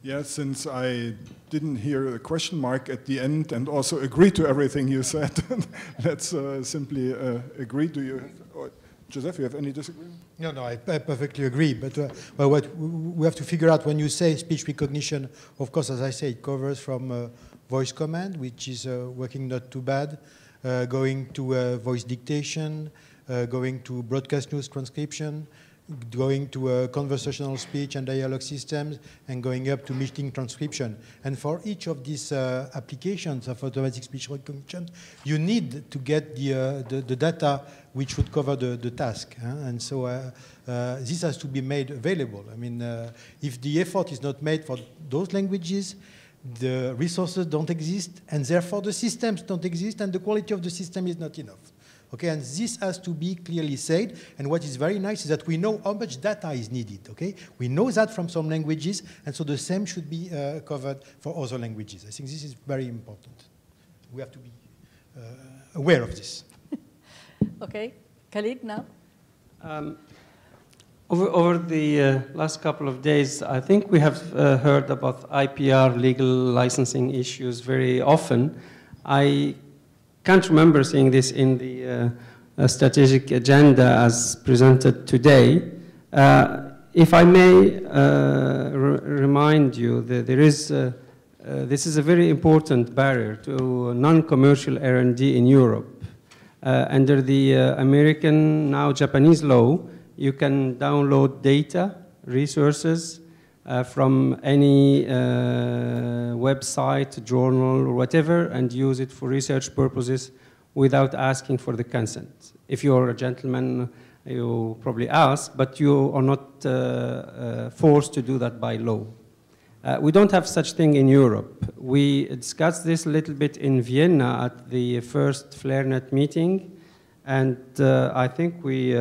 Yeah, since I didn't hear a question mark at the end and also agree to everything you said, let's simply agree. Do you, Joseph, you have any disagreement? No, no, I perfectly agree. But well, what we have to figure out when you say speech recognition, of course, as I say, it covers from voice command, which is working not too bad, going to voice dictation, going to broadcast news transcription, going to conversational speech and dialogue systems, and going up to meeting transcription. And for each of these applications of automatic speech recognition, you need to get the data which would cover the task. And so this has to be made available. I mean, if the effort is not made for those languages, the resources don't exist, and therefore the systems don't exist, and the quality of the system is not enough. Okay, and this has to be clearly said. And what is very nice is that we know how much data is needed. Okay, we know that from some languages, and so the same should be covered for other languages. I think this is very important. We have to be aware of this. Okay, Khalid now. Over the last couple of days, I think we have heard about IPR legal licensing issues very often. I can't remember seeing this in the strategic agenda as presented today. If I may remind you that there is, this is a very important barrier to non-commercial R&D in Europe. Under the American, now Japanese law, you can download data, resources, from any website, journal, or whatever, and use it for research purposes without asking for the consent. If you're a gentleman, you probably ask, but you are not forced to do that by law. We don't have such thing in Europe. We discussed this a little bit in Vienna at the first FLAIRNet meeting, and I think we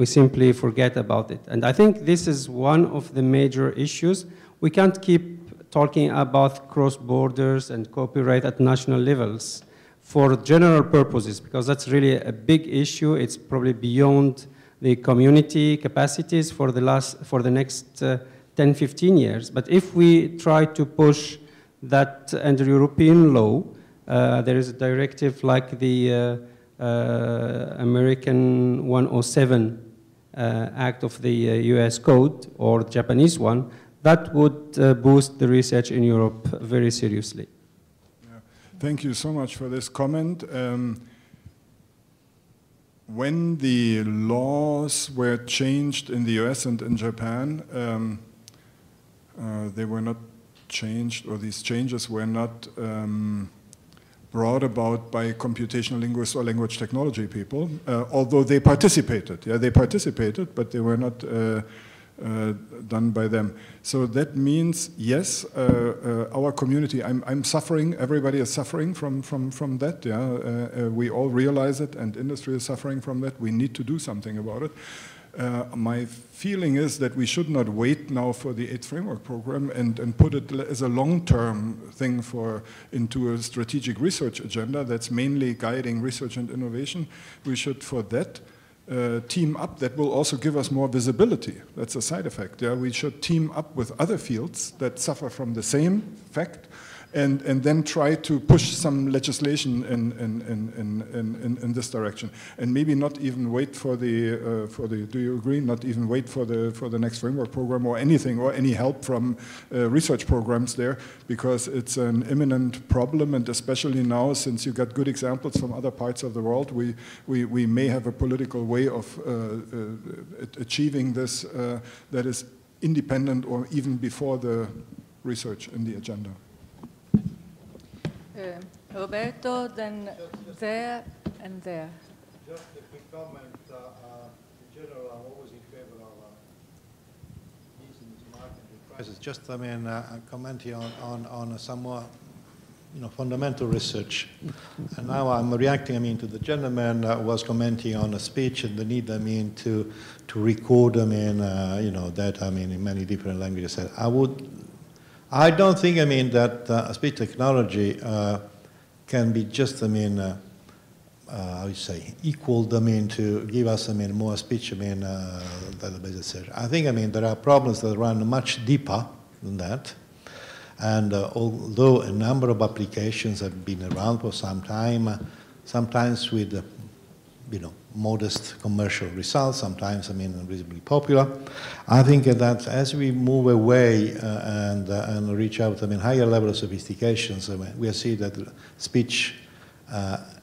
simply forget about it. And I think this is one of the major issues. We can't keep talking about cross borders and copyright at national levels for general purposes, because that's really a big issue. It's probably beyond the community capacities for the next 10, 15 years. But if we try to push that under European law, there is a directive like the American 107 Act of the US Code, or the Japanese one, that would boost the research in Europe very seriously. Yeah. Thank you so much for this comment. When the laws were changed in the US and in Japan, they were not changed, or these changes were not brought about by computational linguists or language technology people, although they participated. Yeah, they participated, but they were not done by them. So that means, yes, our community, I'm suffering, everybody is suffering from that. Yeah, we all realize it, and industry is suffering from that. We need to do something about it. My feeling is that we should not wait now for the 8th Framework Program and put it as a long-term thing into a strategic research agenda that's mainly guiding research and innovation. We should, for that, team up. That will also give us more visibility. That's a side effect. Yeah? We should team up with other fields that suffer from the same fact, and then try to push some legislation in this direction, and maybe not even wait for the do you agree? Not even wait for the next framework program or anything, or any help from research programs there, because it's an imminent problem, and especially now, since you got good examples from other parts of the world, we may have a political way of achieving this that is independent or even before the research in the agenda. Roberto, then there and there. Just a quick comment. In general, I'm always in favor of easing this market crisis. Just, I mean, commenting on some more, fundamental research. And now I'm reacting, to the gentleman was commenting on a speech and the need, to record, data, in many different languages. I don't think, that speech technology can be just, I would say, equal, to give us, more speech, database, etc. I think, there are problems that run much deeper, than that. And although a number of applications have been around for some time, sometimes with modest commercial results, sometimes, reasonably popular. I think that as we move away and reach out, higher level of sophistications, we see that speech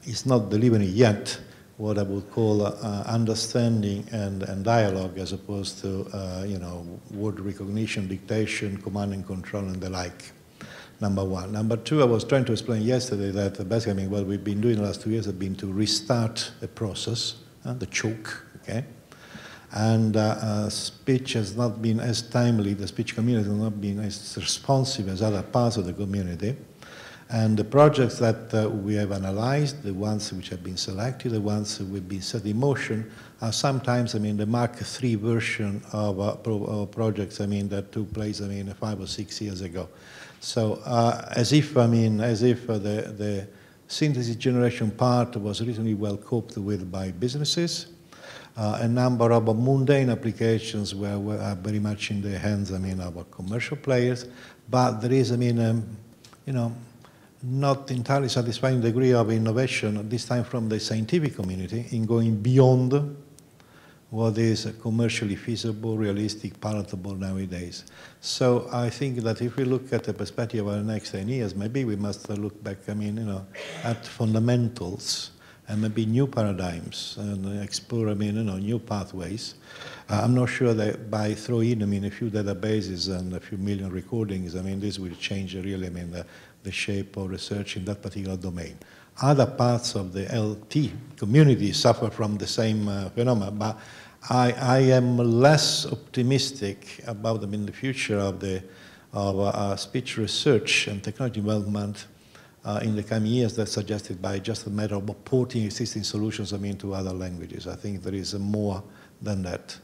is not delivering yet what I would call understanding and dialogue, as opposed to, word recognition, dictation, command and control, and the like. Number one. Number two, I was trying to explain yesterday that basically, what we've been doing the last 2 years have been to restart the process, the choke, okay? And speech has not been as timely, the speech community has not been as responsive as other parts of the community. And the projects that we have analyzed, the ones which have been selected, the ones that we've been set in motion, are sometimes, the Mark III version of projects, that took place, 5 or 6 years ago. So as if the synthesis generation part was reasonably well coped with by businesses. A number of mundane applications were very much in the hands, of commercial players. But there is, not entirely satisfying degree of innovation, this time from the scientific community, in going beyond what is commercially feasible, realistic, palatable nowadays. So I think that if we look at the perspective of the next 10 years, maybe we must look back, at fundamentals and maybe new paradigms and explore, new pathways. I'm not sure that by throwing in, a few databases and a few million recordings, this will change really, the shape of research in that particular domain. Other parts of the LT community suffer from the same phenomenon, but I am less optimistic about the future of speech research and technology development in the coming years that's suggested by just a matter of porting existing solutions to other languages. I think there is more than that.